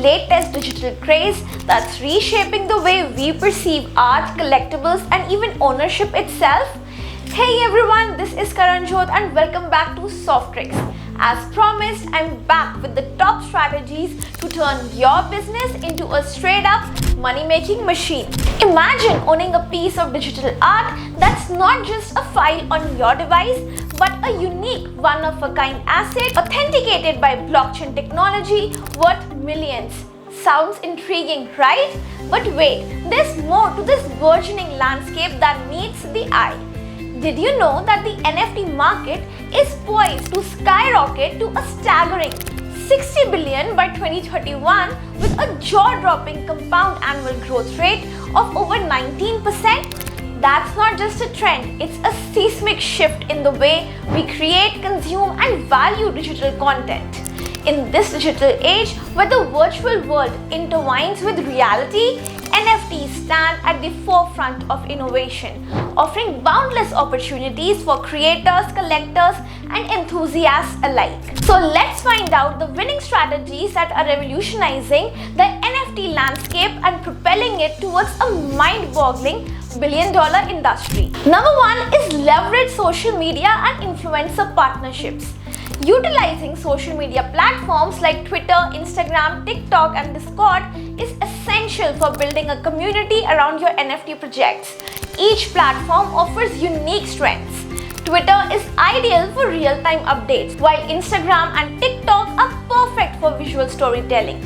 latest digital craze that's reshaping the way we perceive art, collectibles, and even ownership itself? Hey everyone, this is Karanjot and welcome back to Softtrix. As promised, I'm back with the top strategies to turn your business into a straight-up money-making machine. Imagine owning a piece of digital art that's not just a file on your device, but a unique, one-of-a-kind asset authenticated by blockchain technology worth millions. Sounds intriguing, right? But wait, there's more to this burgeoning landscape that meets the eye. Did you know that the NFT market is poised to skyrocket to a staggering 60 billion by 2031 with a jaw-dropping compound annual growth rate of over 19%? That's not just a trend, it's a seismic shift in the way we create, consume, and value digital content. In this digital age, where the virtual world intertwines with reality, NFTs stand at the forefront of innovation, offering boundless opportunities for creators, collectors, and enthusiasts alike. So let's find out the winning strategies that are revolutionizing the NFT landscape and propelling it towards a mind-boggling billion-dollar industry. Number one is leverage social media and influencer partnerships. Utilizing social media platforms like Twitter, Instagram, TikTok, and Discord is essential for building a community around your NFT projects. Each platform offers unique strengths. Twitter is ideal for real-time updates, while Instagram and TikTok are perfect for visual storytelling.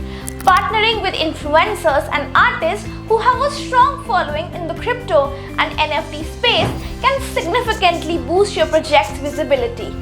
Partnering with influencers and artists who have a strong following in the crypto and NFT space can significantly boost your project's visibility.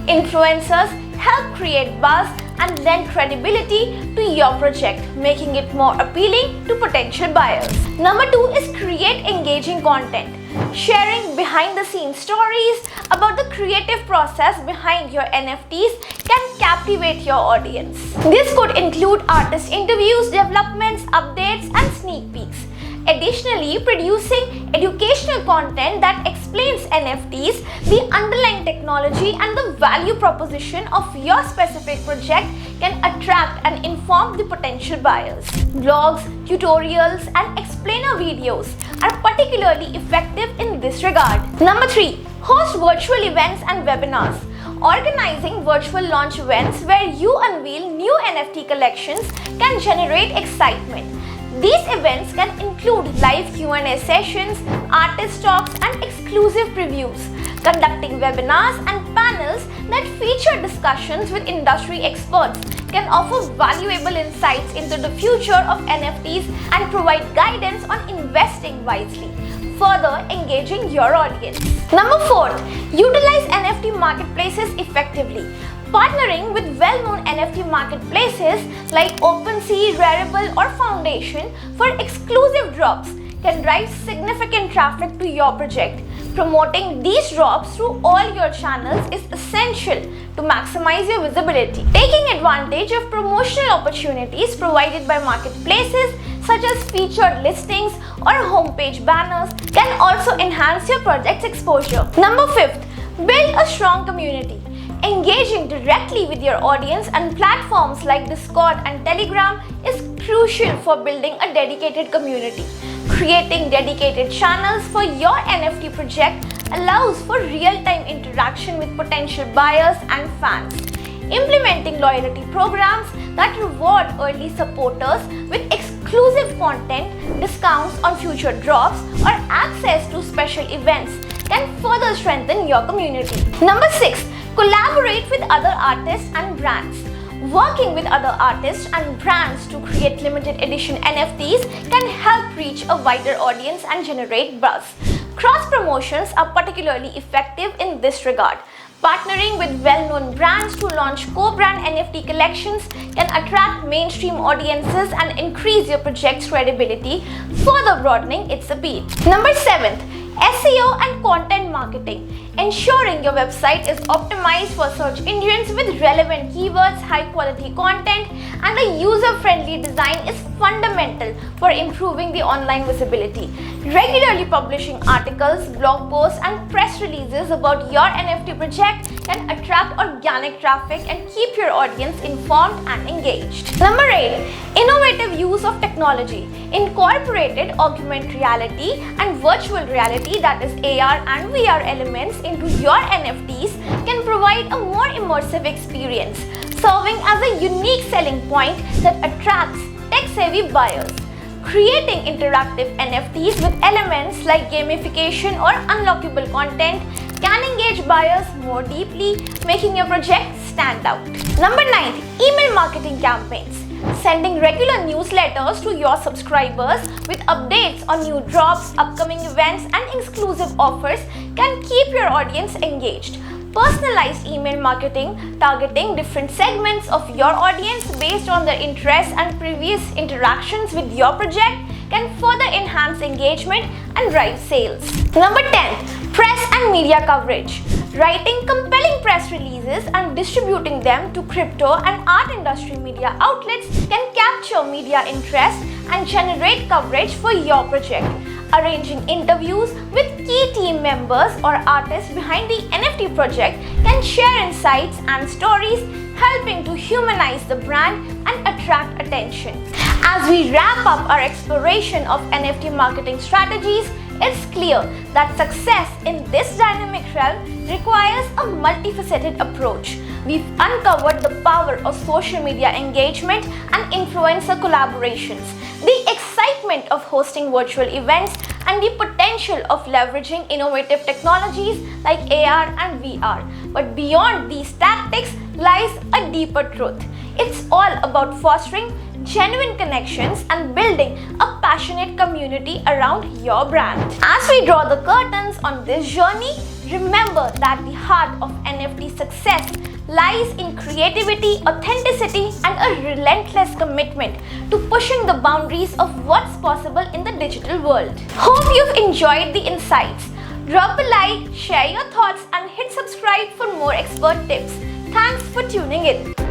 Influencers help create buzz and lend credibility to your project, making it more appealing to potential buyers. Number two is create engaging content. Sharing behind-the-scenes stories about the creative process behind your NFTs can captivate your audience. This could include artist interviews, developments, updates, and sneak peeks. Additionally, producing educational content that explains NFTs, the underlying technology, and the value proposition of your specific project can attract and inform the potential buyers. Blogs, tutorials, and explainer videos are particularly effective in this regard. Number three, host virtual events and webinars. Organizing virtual launch events where you unveil new NFT collections can generate excitement. These events can include live Q&A sessions, artist talks, and exclusive previews. Conducting webinars and panels that feature discussions with industry experts can offer valuable insights into the future of NFTs and provide guidance on investing wisely, further engaging your audience. Number four, utilize NFT marketplaces effectively. Partnering with well-known NFT marketplaces like OpenSea, Rarible, or Foundation for exclusive drops can drive significant traffic to your project. Promoting these drops through all your channels is essential to maximize your visibility. Taking advantage of promotional opportunities provided by marketplaces such as featured listings or homepage banners can also enhance your project's exposure. Number fifth, build a strong community. Engaging directly with your audience and platforms like Discord and Telegram is crucial for building a dedicated community. Creating dedicated channels for your NFT project allows for real-time interaction with potential buyers and fans. Implementing loyalty programs that reward early supporters with exclusive content, discounts on future drops, or access to special events can further strengthen your community. Number six, collaborate with other artists and brands. Working with other artists and brands to create limited edition NFTs can help reach a wider audience and generate buzz. Cross promotions are particularly effective in this regard. Partnering with well-known brands to launch co-brand NFT collections can attract mainstream audiences and increase your project's credibility, further broadening its appeal. Number seven, SEO and content marketing. Ensuring your website is optimized for search engines with relevant keywords, high-quality content, and a user-friendly design is fundamental for improving the online visibility. Regularly publishing articles, blog posts, and press releases about your NFT project can attract organic traffic and keep your audience informed and engaged. Number 8. Innovative use of technology. Incorporated augmented reality and virtual reality, that is AR and VR elements into your NFTs can provide a more immersive experience, serving as a unique selling point that attracts tech-savvy buyers. Creating interactive NFTs with elements like gamification or unlockable content can engage buyers more deeply, making your project stand out. Number 9. Email marketing campaigns. Sending regular newsletters to your subscribers with updates on new drops, upcoming events, and exclusive offers can keep your audience engaged. Personalized email marketing, targeting different segments of your audience based on their interests and previous interactions with your project, can further enhance engagement and drive sales. Number 10. Press and media coverage. Writing compelling press releases and distributing them to crypto and art industry media outlets can capture media interest and generate coverage for your project. Arranging interviews with key team members or artists behind the NFT project can share insights and stories, helping to humanize the brand and attract attention. As we wrap up our exploration of NFT marketing strategies, it's clear that success in this dynamic realm requires a multifaceted approach. We've uncovered the power of social media engagement and influencer collaborations, the excitement of hosting virtual events, and the potential of leveraging innovative technologies like AR and VR. But beyond these tactics lies a deeper truth. It's all about fostering genuine connections and building a passionate community around your brand. As we draw the curtains on this journey, remember that the heart of NFT success lies in creativity, authenticity, and a relentless commitment to pushing the boundaries of what's possible in the digital world. Hope you've enjoyed the insights. Drop a like, share your thoughts, and hit subscribe for more expert tips. Thanks for tuning in.